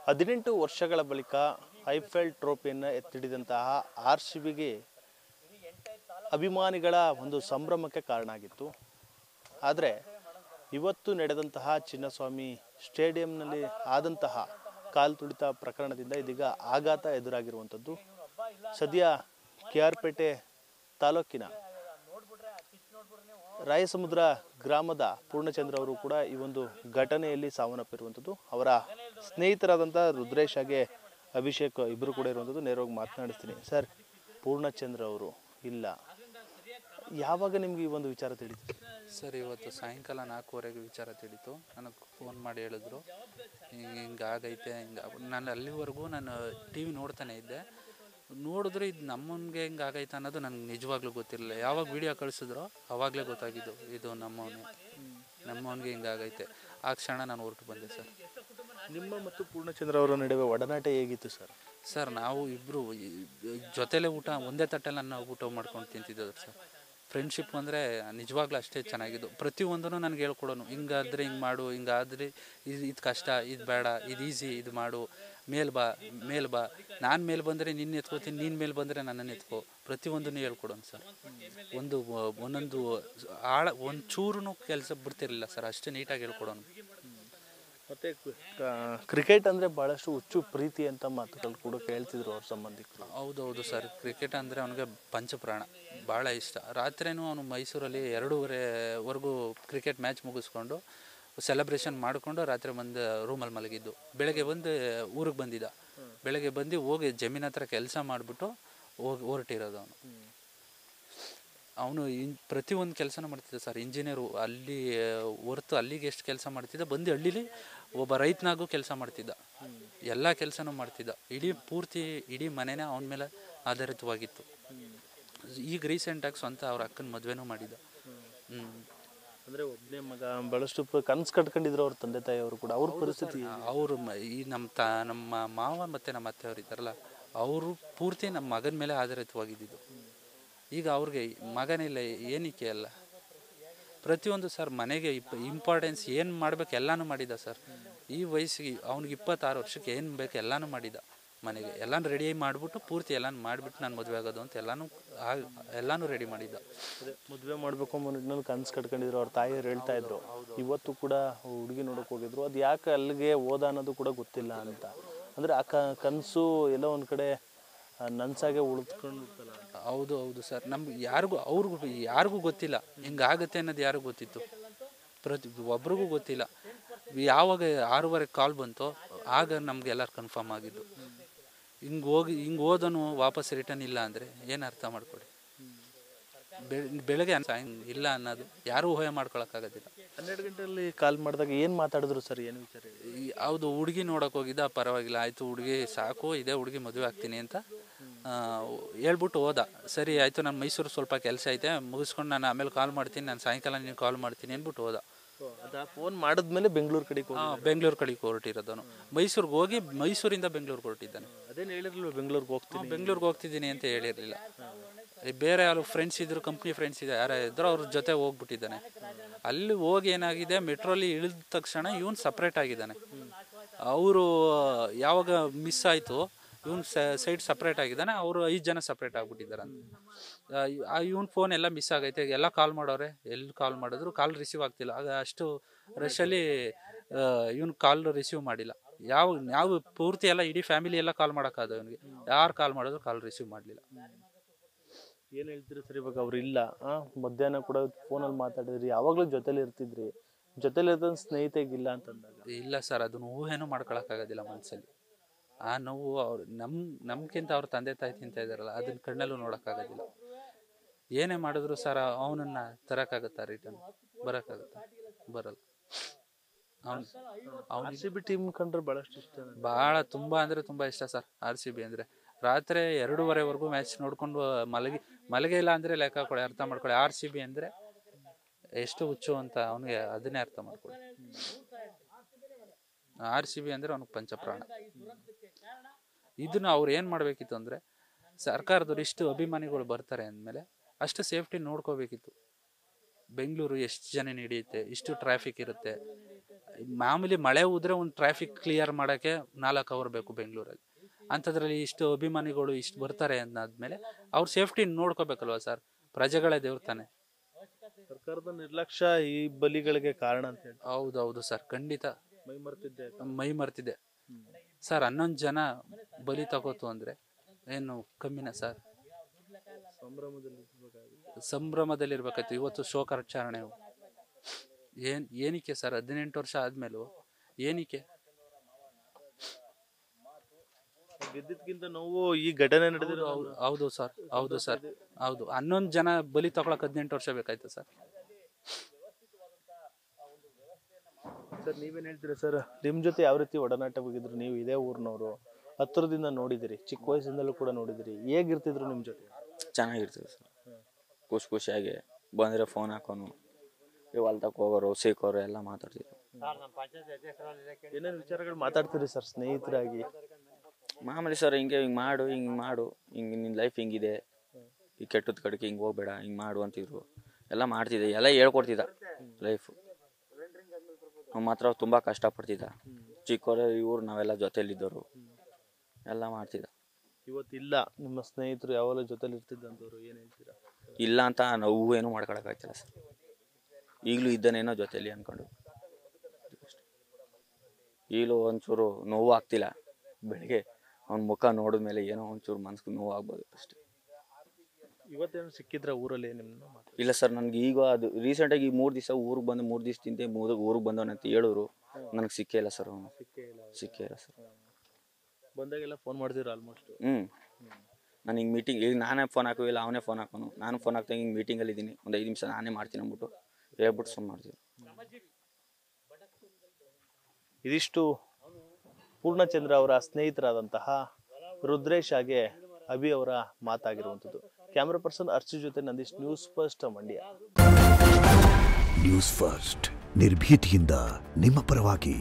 18 ವರ್ಷಗಳ ಬಳಿಕ ಐಫೆಲ್ ಟ್ರೋಫಿಯನ್ನು ಎತ್ತಿಡಿದಂತಹ RCBಗೆ ಅಭಿಮಾನಿಗಳ ಒಂದು ಸಂಭ್ರಮಕ್ಕೆ ಕಾರಣ ಆಗಿತ್ತು. ಆದರೆ ಇವತ್ತು ನಡೆದಂತಹ ಚಿನ್ನಸ್ವಾಮಿ ಸ್ಟೇಡಿಯಂನಲ್ಲಿ ಆದಂತಹ ಕಾಲು ತುಳಿತ ಪ್ರಕರಣದಿಂದ ಇದೀಗ ಆಘಾತ ಎದುರಾಗಿರುವಂಥದ್ದು. ಸದ್ಯ KR ಪೇಟೆ ತಾಲೂಕಿನ ರಾಯಸಮುದ್ರ ಗ್ರಾಮದ ಪೂರ್ಣಚಂದ್ರ ಅವರು ಕೂಡ ಈ ಒಂದು ಘಟನೆಯಲ್ಲಿ ಸಾವನ್ನಪ್ಪಿರುವಂಥದ್ದು. ಅವರ ಸ್ನೇಹಿತರಾದಂತಹ ರುದ್ರೇಶ್ ಹಾಗೆ ಅಭಿಷೇಕ್ ಇಬ್ಬರು ಕೂಡ ಇರುವಂಥದ್ದು. ನೇರವಾಗಿ ಮಾತನಾಡಿಸ್ತೀನಿ. ಸರ್, ಪೂರ್ಣಚಂದ್ರ ಅವರು ಇಲ್ಲ, ಯಾವಾಗ ನಿಮ್ಗೆ ಈ ಒಂದು ವಿಚಾರ ತಿಳಿತು? ಸರ್, ಇವತ್ತು ಸಾಯಂಕಾಲ 4:15 ವಿಚಾರ ತಿಳಿತು. ನನಗೆ ಫೋನ್ ಮಾಡಿ ಹೇಳಿದ್ರು, ಹಿಂಗಾಗೈತೆ. ನಾನು ಅಲ್ಲಿವರೆಗೂ ನಾನು TV ನೋಡ್ತಾನೆ ಇದ್ದೆ. ನೋಡಿದ್ರೆ ಇದು ನಮ್ಮನಿಗೆ ಹಿಂಗಾಗೈತೆ ಅನ್ನೋದು ನನಗೆ ನಿಜವಾಗ್ಲೂ ಗೊತ್ತಿರಲಿಲ್ಲ. ಯಾವಾಗ ವಿಡಿಯೋ ಕಳಿಸಿದ್ರೋ ಅವಾಗಲೇ ಗೊತ್ತಾಗಿದ್ದು ಇದು ನಮ್ಮವನಿಗೆ ಹಿಂಗಾಗೈತೆ. ಆ ಕ್ಷಣ ನಾನು ಹೊರಟು ಬಂದೆ. ಸರ್, ನಿಮ್ಮ ಮತ್ತು ಪೂರ್ಣಚಂದ್ರ ಅವರ ನಡುವೆ ಒಡನಾಟ ಹೇಗಿತ್ತು ಸರ್? ಸರ್, ನಾವು ಇಬ್ಬರು ಜೊತೆಲೇ ಒಂದೇ ತಟ್ಟೆಲ್ಲ ನಾವು ಊಟ ಮಾಡ್ಕೊಂಡು ತಿಂತಿದ್ದೆವು ಸರ್. ಫ್ರೆಂಡ್ಶಿಪ್ ಅಂದರೆ ನಿಜವಾಗ್ಲೂ ಅಷ್ಟೇ ಚೆನ್ನಾಗಿದ್ದು. ಪ್ರತಿಯೊಂದೂ ನನಗೆ ಹೇಳ್ಕೊಡೋನು, ಹಿಂಗಾದ್ರೆ ಹಿಂಗೆ ಮಾಡು, ಹಿಂಗಾದ್ರೆ ಇದು ಕಷ್ಟ, ಇದು ಬೇಡ, ಇದು ಈಸಿ, ಇದು ಮಾಡು, ಮೇಲ್ ಬಾ, ನಾನು ಮೇಲೆ ಬಂದರೆ ನಿನ್ನ ಎತ್ಕೋತೀನಿ, ನೀನು ಮೇಲೆ ಬಂದರೆ ನನ್ನನ್ನು ಎತ್ಕೋ, ಪ್ರತಿಯೊಂದನ್ನು ಹೇಳ್ಕೊಡೋನು ಸರ್. ಒಂದೊಂದು ಒಂಚೂರು ಕೆಲಸ ಬಿಡ್ತಿರಲಿಲ್ಲ ಸರ್, ಅಷ್ಟೇ ನೀಟಾಗಿ ಹೇಳ್ಕೊಡೋನು. ಮತ್ತೆ ಕ್ರಿಕೆಟ್ ಅಂದರೆ ಭಾಳಷ್ಟು ಹುಚ್ಚು ಪ್ರೀತಿ ಅಂತ ಮಾತುಗಳು ಕೂಡ ಕೇಳ್ತಿದ್ರು ಅವ್ರ ಸಂಬಂಧಿಕರು. ಹೌದೌದು ಸರ್, ಕ್ರಿಕೆಟ್ ಅಂದರೆ ಅವನಿಗೆ ಪಂಚಪ್ರಾಣ, ಭಾಳ ಇಷ್ಟ. ರಾತ್ರಿನೂ ಅವನು ಮೈಸೂರಲ್ಲಿ 2:30ವರೆಗೂ ಕ್ರಿಕೆಟ್ ಮ್ಯಾಚ್ ಮುಗಿಸ್ಕೊಂಡು ಸೆಲೆಬ್ರೇಷನ್ ಮಾಡಿಕೊಂಡು ರಾತ್ರಿ ಬಂದು ರೂಮಲ್ಲಿ ಮಲಗಿದ್ದು. ಬೆಳಗ್ಗೆ ಬಂದು ಊರಿಗೆ ಬಂದಿದ್ದ. ಬೆಳಗ್ಗೆ ಬಂದು ಹೋಗಿ ಜಮೀನ್ ಹತ್ರ ಕೆಲಸ ಮಾಡಿಬಿಟ್ಟು ಹೊರಟಿರೋದು ಅವನು ಪ್ರತಿಯೊಂದು ಕೆಲಸನೂ ಮಾಡ್ತಿದ್ದ ಸರ್. ಇಂಜಿನಿಯರು ಅಲ್ಲಿ ಹೊರತು ಅಲ್ಲಿಗೆ ಎಷ್ಟು ಕೆಲಸ ಮಾಡ್ತಿದ್ದ, ಬಂದು ಹಳ್ಳೀಲಿ ಒಬ್ಬ ರೈತನಾಗೂ ಕೆಲಸ ಮಾಡ್ತಿದ್ದ, ಎಲ್ಲ ಕೆಲಸನೂ ಮಾಡ್ತಿದ್ದ. ಇಡೀ ಮನೆನೇ ಅವನ ಮೇಲೆ ಆಧಾರಿತವಾಗಿತ್ತು. ಈಗ ರೀಸೆಂಟಾಗಿ ಸ್ವಂತ ಅವ್ರ ಅಕ್ಕನ ಮದುವೆನೂ ಮಾಡಿದ್ದ. ಅಂದರೆ ಒಬ್ಬನೇ ಮಗ, ಭಾಳಷ್ಟು ಕನಸು ಕಟ್ಕೊಂಡಿದ್ರು ಅವ್ರ ತಂದೆ ತಾಯಿಯವರು ಕೂಡ. ಅವ್ರ ಪರಿಸ್ಥಿತಿ, ಅವರು ಈ ನಮ್ಮ ಮಾವ ಮತ್ತು ನಮ್ಮ ಅತ್ತೆಯವರು ಇದ್ದಾರಲ್ಲ, ಅವರು ಪೂರ್ತಿ ನಮ್ಮ ಮಗನ ಮೇಲೆ ಆಧಾರಿತವಾಗಿದ್ದು. ಈಗ ಅವ್ರಿಗೆ ಮಗನಿಲ್ಲ, ಏನಕ್ಕೆ ಅಲ್ಲ, ಪ್ರತಿಯೊಂದು ಸರ್ ಮನೆಗೆ ಇಂಪಾರ್ಟೆನ್ಸ್ ಏನು ಮಾಡ್ಬೇಕು ಎಲ್ಲನೂ ಮಾಡಿದ್ದ ಸರ್. ಈ ವಯಸ್ಸಿಗೆ ಅವ್ನಿಗೆ 26 ವರ್ಷಕ್ಕೆ ಏನು ಬೇಕು ಎಲ್ಲನೂ ಮಾಡಿದ್ದ. ಮನೆಗೆ ಎಲ್ಲನೂ ರೆಡಿ ಮಾಡಿಬಿಟ್ಟು ಪೂರ್ತಿ ಎಲ್ಲನೂ ಮಾಡಿಬಿಟ್ಟು ನಾನು ಮದುವೆ ಆಗೋದು ಅಂತ ಎಲ್ಲನೂ ರೆಡಿ ಮಾಡಿದ್ದ. ಮದುವೆ ಮಾಡಬೇಕು ಅನ್ನೋ ನಿಟ್ಟಿನಲ್ಲಿ ಕನಸು ಕಟ್ಕೊಂಡಿದ್ರು ಅವ್ರ ತಾಯಿಯರು ಹೇಳ್ತಾ ಇದ್ರು. ಇವತ್ತು ಕೂಡ ಹುಡುಗಿ ನೋಡೋಕೆ ಹೋಗಿದ್ರು. ಅದು ಯಾಕೆ ಅಲ್ಲಿಗೆ ಹೋದ ಅನ್ನೋದು ಕೂಡ ಗೊತ್ತಿಲ್ಲ ಅಂತ. ಅಂದರೆ ಆ ಕನಸು ಎಲ್ಲೋ ಒಂದು ಕಡೆ ನನ್ಸಾಗೆ ಉಳಿದ್ಕೊಂಡು. ಹೌದು ಸರ್, ನಮ್ಗೆ ಯಾರಿಗೂ ಗೊತ್ತಿಲ್ಲ ಹಿಂಗಾಗುತ್ತೆ ಅನ್ನೋದು. ಯಾರಿಗೂ ಗೊತ್ತಿತ್ತು? ಒಬ್ರಿಗೂ ಗೊತ್ತಿಲ್ಲ. ಯಾವಾಗ 6:15 ಕಾಲ್ ಬಂತೋ ಆಗ ನಮ್ಗೆ ಎಲ್ಲರೂ ಕನ್ಫರ್ಮ್ ಆಗಿದ್ದು. ಹಿಂಗೆ ಹೋದನು ವಾಪಸ್ ರಿಟರ್ನ್ ಇಲ್ಲ ಅಂದರೆ ಏನು ಅರ್ಥ ಮಾಡ್ಕೊಡಿ. ಬೆಳಗ್ಗೆ ಇಲ್ಲ ಅನ್ನೋದು ಯಾರೂ ಊಹೆ ಮಾಡ್ಕೊಳಕ್ಕಾಗೋದಿಲ್ಲ. 12 ಗಂಟೆಯಲ್ಲಿ ಕಾಲ್ ಮಾಡಿದಾಗ ಏನು ಮಾತಾಡಿದ್ರು ಸರ್? ಏನು ವಿಚಾರ? ಹೌದು, ಹುಡುಗಿ ನೋಡೋಕೆ ಹೋಗಿದ್ದ. ಪರವಾಗಿಲ್ಲ, ಆಯಿತು, ಹುಡುಗಿ ಸಾಕು, ಇದೇ ಹುಡುಗಿ ಮದುವೆ ಆಗ್ತೀನಿ ಅಂತ ಹೇಳ್ಬಿಟ್ಟು ಹೋದ. ಸರಿ ಆಯಿತು, ನಾನು ಮೈಸೂರು ಸ್ವಲ್ಪ ಕೆಲಸ ಐತೆ ಮುಗಿಸ್ಕೊಂಡು ನಾನು ಆಮೇಲೆ ಕಾಲ್ ಮಾಡ್ತೀನಿ, ನಾನು ಸಾಯಂಕಾಲ ನೀನು ಕಾಲ್ ಮಾಡ್ತೀನಿ ಅಂದ್ಬಿಟ್ಟು ಹೋದ. ಫೋನ್ ಮಾಡಿದ್ಮೇಲೆ ಬೆಂಗಳೂರು ಕಡೆಗೆ ಹೊರಟಿರೋದನು. ಮೈಸೂರಿಗೆ ಹೋಗಿ ಮೈಸೂರಿಂದ ಬೆಂಗಳೂರಿಗೆ ಹೊರಟಿದ್ದಾನೆ. ಅದೇನು ಹೇಳಿರಲಿಲ್ಲ ಬೆಂಗಳೂರಿಗೆ ಹೋಗ್ತಿದ್ದೀನಿ ಅಂತ ಹೇಳಿರಲಿಲ್ಲ. ಬೇರೆ ಯಾರು ಫ್ರೆಂಡ್ಸ್ ಇದ್ರು, ಕಂಪ್ನಿ ಫ್ರೆಂಡ್ಸ್ ಇದೆ, ಯಾರು ಇದ್ರು, ಅವ್ರ ಜೊತೆ ಹೋಗ್ಬಿಟ್ಟಿದ್ದಾನೆ. ಅಲ್ಲಿ ಹೋಗಿ ಏನಾಗಿದೆ, ಮೆಟ್ರೋಲಿ ಇಳಿದ ತಕ್ಷಣ ಇವನು ಸಪ್ರೇಟ್ ಆಗಿದ್ದಾನೆ. ಅವರು ಯಾವಾಗ ಮಿಸ್ ಆಯಿತು, ಇವನು ಸೈಡ್ ಸಪ್ರೇಟ್ ಆಗಿದ್ದಾನೆ, ಅವರು 5 ಜನ ಸಪ್ರೇಟ್ ಆಗಿಬಿಟ್ಟಿದ್ದಾರೆ ಅಂತ. ಇವನ್ ಫೋನ್ ಎಲ್ಲ ಮಿಸ್ ಆಗೈತೆ, ಎಲ್ಲ ಕಾಲ್ ಮಾಡೋರೆ, ಎಲ್ಲಿ ಕಾಲ್ ಮಾಡಿದ್ರು ಕಾಲ್ ರಿಸೀವ್ ಆಗ್ತಿಲ್ಲ. ಆಗ ಅಷ್ಟು ರಶಲ್ಲಿ ಇವನು ಕಾಲ್ ರಿಸೀವ್ ಮಾಡಿಲ್ಲ. ಯಾವ ಪೂರ್ತಿ ಎಲ್ಲ ಇಡೀ ಫ್ಯಾಮಿಲಿ ಎಲ್ಲ ಕಾಲ್ ಮಾಡೋಕ್ಕಾದ ಇವನಿಗೆ. ಯಾರು ಕಾಲ್ ಮಾಡಿದ್ರು ಕಾಲ್ ರಿಸೀವ್ ಮಾಡಲಿಲ್ಲ. ಏನು ಹೇಳ್ತೀರಿ ಸರ್ ಇವಾಗ? ಅವ್ರು ಇಲ್ಲ, ಮಧ್ಯಾಹ್ನ ಕೂಡ ಫೋನಲ್ಲಿ ಮಾತಾಡಿದ್ರಿ, ಯಾವಾಗಲೂ ಜೊತೆಲಿ ಇರ್ತಿದ್ರಿ, ಜೊತೆಲಿ ಇರ್ತಂದು ಸ್ನೇಹಿತೆಗಿಲ್ಲ ಅಂತಂದಾಗ ಇಲ್ಲ ಸರ್, ಅದನ್ನು ಊಹೆನೂ ಮಾಡ್ಕೊಳಕ್ಕಾಗೋದಿಲ್ಲ ಮನಸ್ಸಲ್ಲಿ. ಆ ನೋವು ಅವ್ರು ನಮ್ಗಿಂತ ಅವ್ರ ತಂದೆ ತಾಯಿ ತಿಂತ ಇದಾರಲ್ಲ, ಅದನ್ನ ಕಣ್ಣಲ್ಲೂ ನೋಡೋಕ್ಕಾಗೋದಿಲ್ಲ. ಏನೇ ಮಾಡಿದ್ರು ಸರ್ ಅವನನ್ನ ತರೋಕ್ಕಾಗತ್ತಾ? ರಿಟರ್ನ್ ಬರೋಕ್ಕಾಗತ್ತಾ? ಬರಲ್ಲ. RCB ಟೀಮ್ ಕಂಡ್ರೆ ಭಾಳಷ್ಟು ಇಷ್ಟ, ಭಾಳ ತುಂಬ ಅಂದರೆ ತುಂಬ ಇಷ್ಟ ಸರ್. RCB ಅಂದರೆ ರಾತ್ರಿ 2:30ವರೆಗೂ ಮ್ಯಾಚ್ ನೋಡ್ಕೊಂಡು ಮಲಗೆ ಇಲ್ಲ ಅಂದರೆ ಲೆಕ್ಕ ಹಾಕೊಳ್ಳಿ, ಅರ್ಥ ಮಾಡ್ಕೊಳ್ಳಿ. RCB ಅಂದರೆ ಎಷ್ಟು ಹುಚ್ಚು ಅಂತ ಅವನಿಗೆ ಅದನ್ನೇ ಅರ್ಥ ಮಾಡ್ಕೊಳ್ಳಿ. RCB ಅಂದರೆ ಅವನಿಗೆ ಪಂಚಪ್ರಾಣ. ಇದನ್ನು ಅವ್ರು ಏನು ಮಾಡಬೇಕಿತ್ತು ಅಂದರೆ, ಸರ್ಕಾರದವ್ರು ಇಷ್ಟು ಅಭಿಮಾನಿಗಳು ಬರ್ತಾರೆ ಅಂದಮೇಲೆ ಅಷ್ಟು ಸೇಫ್ಟಿ ನೋಡ್ಕೋಬೇಕಿತ್ತು. ಬೆಂಗಳೂರು ಎಷ್ಟು ಜನ ನಡೆಯುತ್ತೆ, ಇಷ್ಟು ಟ್ರಾಫಿಕ್ ಇರುತ್ತೆ, ಮಾಮೂಲಿ ಮಳೆ ಹೋದ್ರೆ ಒಂದು ಟ್ರಾಫಿಕ್ ಕ್ಲಿಯರ್ ಮಾಡೋಕ್ಕೆ 4 ಅವರ್ ಬೇಕು ಬೆಂಗಳೂರಲ್ಲಿ. ಅಂಥದ್ರಲ್ಲಿ ಇಷ್ಟು ಅಭಿಮಾನಿಗಳು ಇಷ್ಟು ಬರ್ತಾರೆ ಅಂದಾದ್ಮೇಲೆ ಅವ್ರ ಸೇಫ್ಟಿ ನೋಡ್ಕೋಬೇಕಲ್ವ ಸರ್. ಪ್ರಜೆಗಳೇ ದೇವ್ರ ತಾನೆ. ಸರ್ಕಾರದ ನಿರ್ಲಕ್ಷ್ಯ ಈ ಬಲಿಗಳಿಗೆ ಕಾರಣ ಅಂತ ಹೇಳಿ. ಹೌದೌದು ಸರ್, ಖಂಡಿತ ಮೈ ಮರ್ತಿದ್ದೆ ಮರ್ತಿದೆ ಸರ್. 11 ಜನ ಬಲಿ ತಗೋತು ಅಂದ್ರೆ ಏನು ಕಮ್ಮಿನ ಸರ್? ಸಂಭ್ರಮದಲ್ಲಿರ್ಬೇಕಾಯ್ತು. ಇವತ್ತು ಶೋಕಾಚರಣೆ ಏನಕ್ಕೆ ಸರ್? 18 ವರ್ಷ ಆದ್ಮೇಲೂ ಏನಕ್ಕೆ? ಗೆದ್ದಿದ್ಕಿಂತ ನೋವು ಈ ಘಟನೆ ನಡೆದಿರೋ. ಹೌದು ಸರ್, ಹೌದು ಸರ್, ಹೌದು. 11 ಜನ ಬಲಿ ತಗೊಳಕ್ 18 ವರ್ಷ ಬೇಕಾಯ್ತು ಸರ್. ಸರ್ ನೀವೇನ್ ಹೇಳ್ತೀರಾ ಸರ್? ನಿಮ್ ಜೊತೆ ಯಾವ ರೀತಿ ಒಡನಾಟ ಹೋಗಿದ್ರು? ನೀವು ಇದೇ ಊರಿನವರು, ಹತ್ತಿರದಿಂದ ನೋಡಿದಿರಿ, ಚಿಕ್ಕ ವಯಸ್ಸಿಂದಲೂ ಕೂಡ ನೋಡಿದಿರಿ. ಹೇಗಿರ್ತಿದ್ರು ನಿಮ್ ಜೊತೆ? ಚೆನ್ನಾಗಿರ್ತೀವಿ ಸರ್, ಖುಷಿಯಾಗಿ ಬಂದರೆ ಫೋನ್ ಹಾಕೋನು, ಹೊಲ್ತಕ್ಕೆ ಹೋಗೋರು ಸಿಕ್ಕೋರು ಎಲ್ಲ ಮಾತಾಡ್ತಿದ್ರು. ಏನೇನು ವಿಚಾರಗಳು ಮಾತಾಡ್ತೀರಿ ಸರ್ ಸ್ನೇಹಿತರಾಗಿ? ಮಾಮೂಲಿ ಸರ್, ಹಿಂಗೆ ಮಾಡು, ಹಿಂಗೆ ನಿನ್ನ ಲೈಫ್ ಹಿಂಗಿದೆ, ಈ ಕೆಟ್ಟದ ಕಡೆಗೆ ಹಿಂಗೆ ಹೋಗ್ಬೇಡ, ಹಿಂಗೆ ಮಾಡು ಅಂತಿದ್ರು. ಎಲ್ಲ ಮಾಡ್ತಿದ್ದೆ, ಎಲ್ಲ ಹೇಳ್ಕೊಡ್ತಿದ್ದ ಲೈಫು. ನಾವು ಮಾತ್ರ ತುಂಬ ಕಷ್ಟಪಡ್ತಿದ್ದ. ಚಿಕ್ಕವರು ಇವ್ರು ನಾವೆಲ್ಲ ಜೊತೆಲಿದ್ದವರು ಎಲ್ಲ ಮಾಡ್ತಿದ್ದ. ಇವತ್ತಿಲ್ಲ ನಿಮ್ಮ ಸ್ನೇಹಿತರು ಯಾವಾಗಲೂ ಜೊತೆಲಿ ಇರ್ತಿದ್ದಂಥವ್ರು, ಏನು ಹೇಳ್ತೀರಾ? ಇಲ್ಲ ಅಂತ ನಾವು ಏನೂ ಮಾಡ್ಕೊಳಕ್ಕಾಗ್ತಿಲ್ಲ ಸರ್. ಈಗಲೂ ಇದ್ದಾನೇನೋ ಜೊತೆಲಿ ಅಂದ್ಕೊಂಡು. ಈಗಲೂ ಒಂಚೂರು ನೋವು ಆಗ್ತಿಲ್ಲ. ಬೆಳಿಗ್ಗೆ ಅವ್ನ ಮುಖ ನೋಡಿದ್ಮೇಲೆ ಏನೋ ಒಂಚೂರು ಮನ್ಸಿಗೆ ನೋವು ಆಗ್ಬೋದು ಅಷ್ಟೇ. ಇವತ್ತೇನು ಸಿಕ್ಕಿದ್ರ ಊರಲ್ಲಿ ನಿಮ್ಮನ್ನ? ಇಲ್ಲ ಸರ್, ನನಗೆ ಈಗ ಅದು ರೀಸೆಂಟಾಗಿ 3 ದಿವಸ ಊರಿಗೆ ಬಂದು 3 ದಿವಸದಿಂದ ಊರಿಗೆ ಬಂದವನಂತ ಹೇಳಿದ್ರು. ನನಗೆ ಸಿಕ್ಕೇ ಇಲ್ಲ ಸರ್, ಅವನು ಸಿಕ್ಕೇ ಇಲ್ಲ ಸರ್. ಬಂದಾಗೆಲ್ಲ ಫೋನ್ ಮಾಡ್ತಿದ್ರು ಆಲ್ಮೋಸ್ಟ್. ನಾನು ಹಿಂಗೆ ಮೀಟಿಂಗ್, ಈಗ ನಾನೇ ಫೋನ್ ಹಾಕೋಲ್ಲ, ಅವನೇ ಫೋನ್ ಹಾಕೋನು. ನಾನು ಫೋನ್ ಹಾಕ್ತಾ ಹಿಂಗೆ ಮೀಟಿಂಗಲ್ಲಿ ಇದ್ದೀನಿ, ಒಂದು 5 ನಿಮಿಷ ನಾನೇ ಮಾಡ್ತೀನಿ ಅಂದ್ಬಿಟ್ಟು ಹೇಳ್ಬಿಟ್ಟು ಸುಮ್ಮನೆ ಮಾಡ್ತೀವಿ. ಇದಿಷ್ಟು ಪೂರ್ಣಚಂದ್ರ ಅವರ ಸ್ನೇಹಿತರಾದಂತಹ ರುದ್ರೇಶ್ ಹಾಗೆ ಅಭಿ ಅವರ ಮಾತಾಗಿರುವಂಥದ್ದು. ಕ್ಯಾಮ್ರಾ ಪರ್ಸನ್ ಅರ್ಚಿ ಜೊತೆ Nandish, news first Mandya. News first ನಿರ್ಭೀತಿಯಿಂದ ನಿಮ್ಮ ಪರವಾಗಿ.